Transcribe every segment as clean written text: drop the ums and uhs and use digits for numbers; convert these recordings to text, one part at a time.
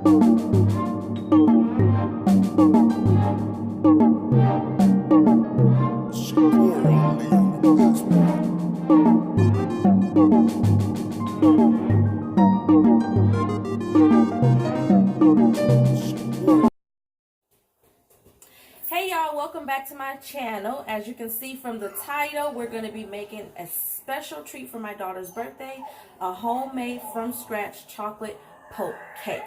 Hey y'all, welcome back to my channel. As you can see from the title, we're going to be making a special treat for my daughter's birthday, a homemade from scratch chocolate poke cake.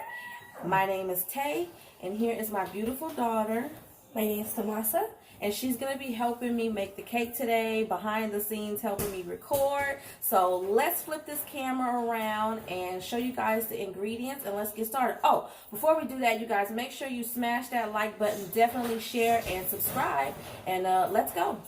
My name is Tay, and here is my beautiful daughter. My name is Tomasa. And she's going to be helping me make the cake today, behind the scenes helping me record. So let's flip this camera around and show you guys the ingredients, and let's get started. Oh, before we do that, you guys, make sure you smash that like button, definitely share and subscribe, and let's go.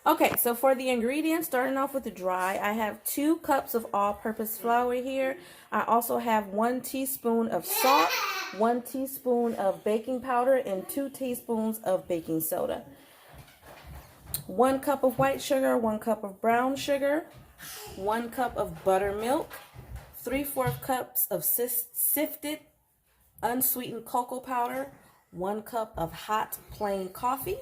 Okay, so for the ingredients, starting off with the dry, I have 2 cups of all-purpose flour here. I also have 1 teaspoon of salt, 1 teaspoon of baking powder, and 2 teaspoons of baking soda. 1 cup of white sugar, 1 cup of brown sugar, 1 cup of buttermilk, 3/4 cups of sifted unsweetened cocoa powder, 1 cup of hot plain coffee,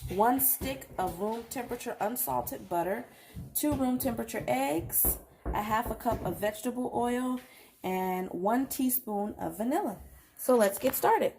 1 stick of room temperature unsalted butter, 2 room temperature eggs, a 1/2 cup of vegetable oil, and 1 teaspoon of vanilla. So let's get started.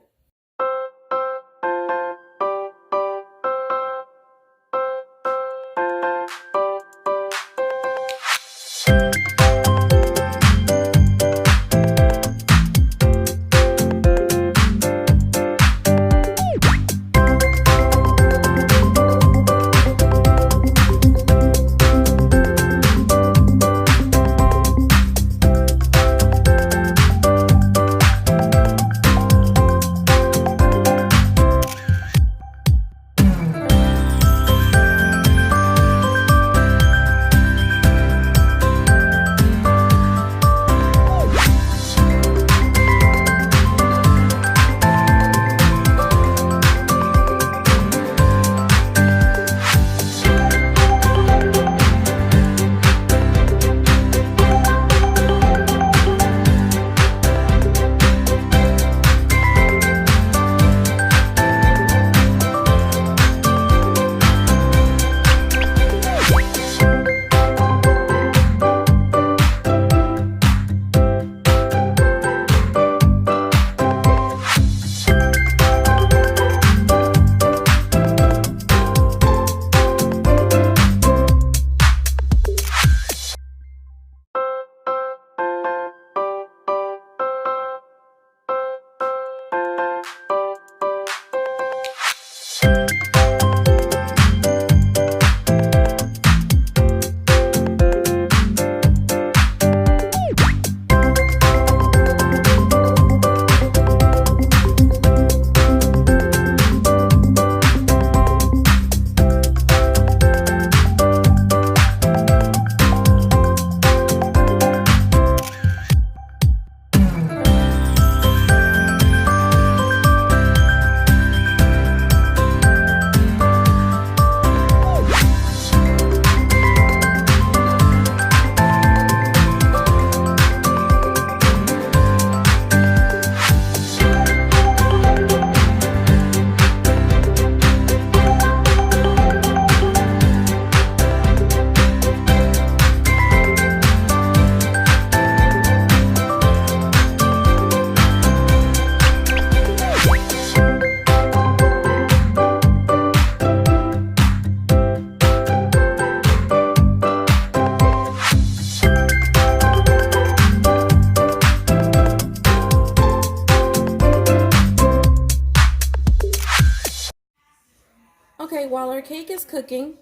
Okay, while our cake is cooking,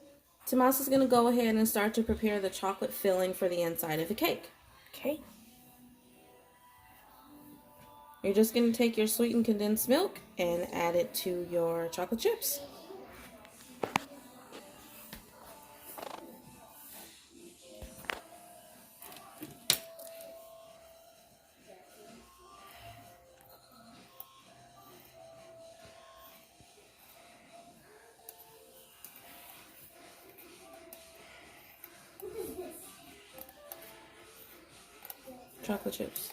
Tomas is going to go ahead and start to prepare the chocolate filling for the inside of the cake. Okay. You're just going to take your sweetened condensed milk and add it to your chocolate chips. Chocolate chips.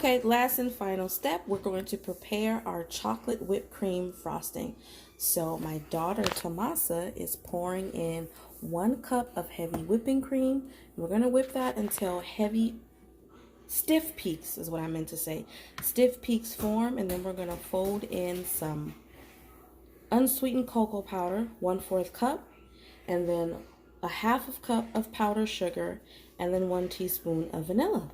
Okay, last and final step, we're going to prepare our chocolate whipped cream frosting. So my daughter Tomasa is pouring in 1 cup of heavy whipping cream. We're going to whip that until stiff peaks is what I meant to say. Stiff peaks form, and then we're going to fold in some unsweetened cocoa powder, 1/4 cup, and then a 1/2 cup of powdered sugar, and then 1 teaspoon of vanilla.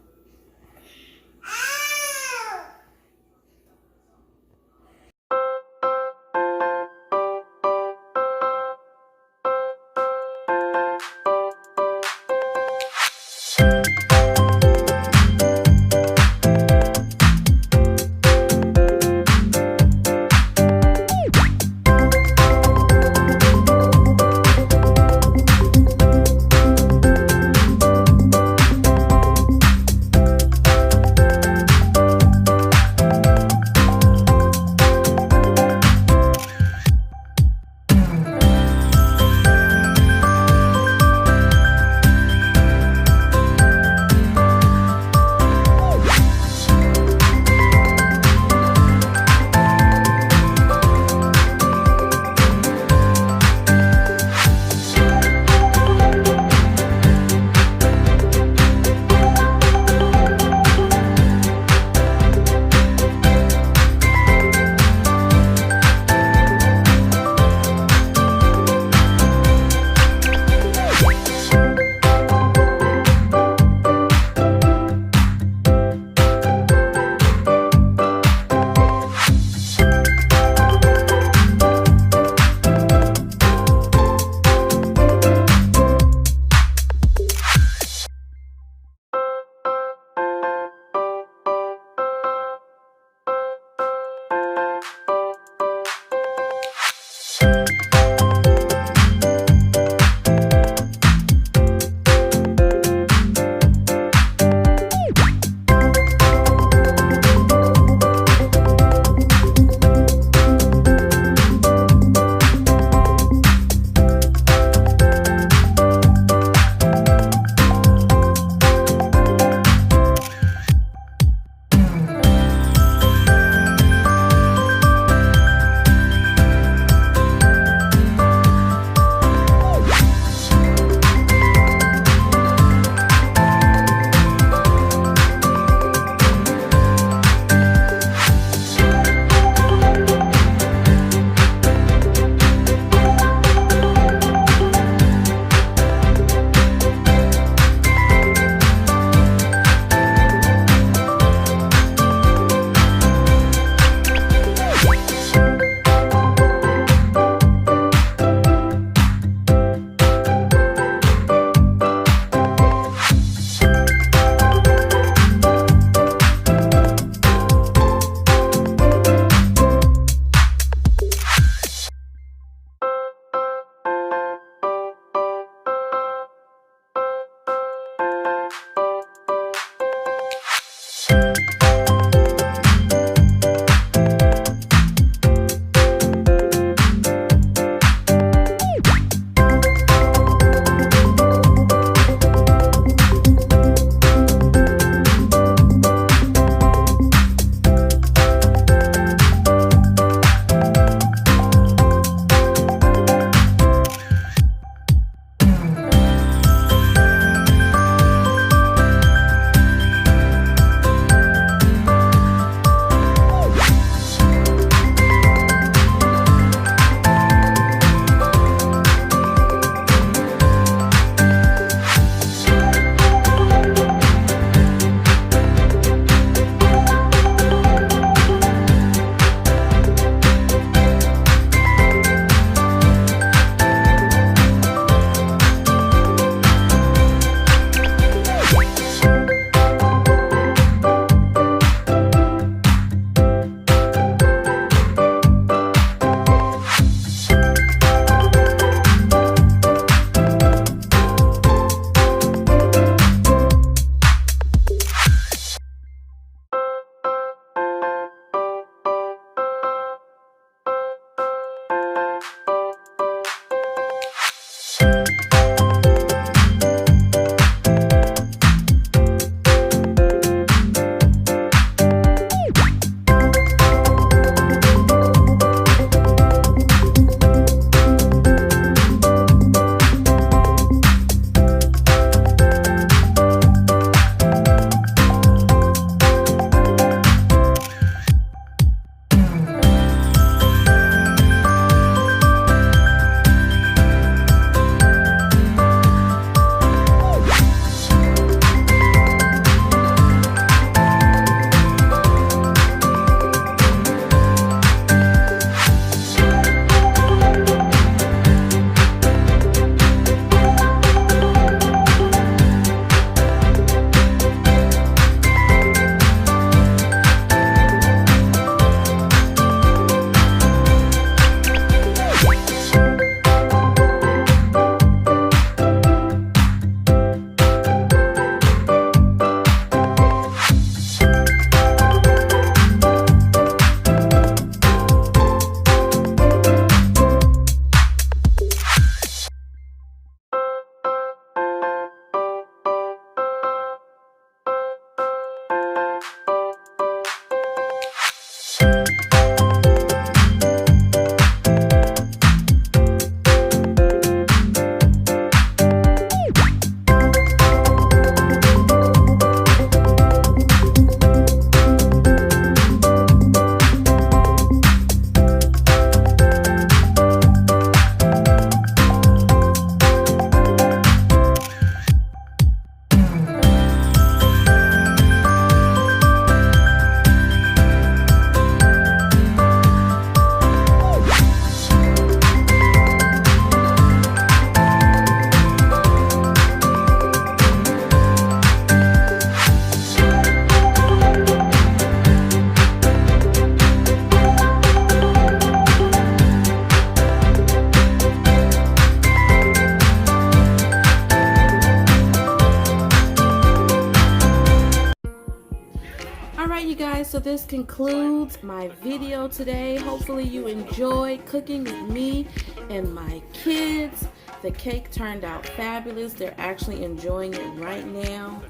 so this concludes my video today. Hopefully you enjoyed cooking with me and my kids. The cake turned out fabulous. They're actually enjoying it right now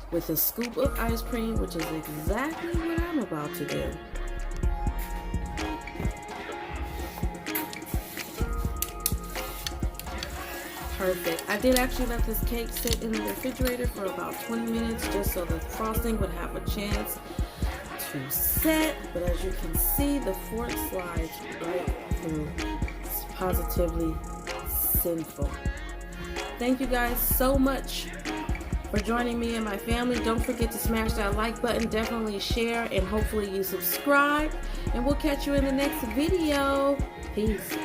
with a scoop of ice cream, which is exactly what I'm about to do. Perfect. I did actually let this cake sit in the refrigerator for about 20 minutes just so the frosting would have a chance to set. But as you can see, the fork slides right through. It's positively sinful. Thank you guys so much for joining me and my family. Don't forget to smash that like button. Definitely share, and hopefully you subscribe. And we'll catch you in the next video. Peace.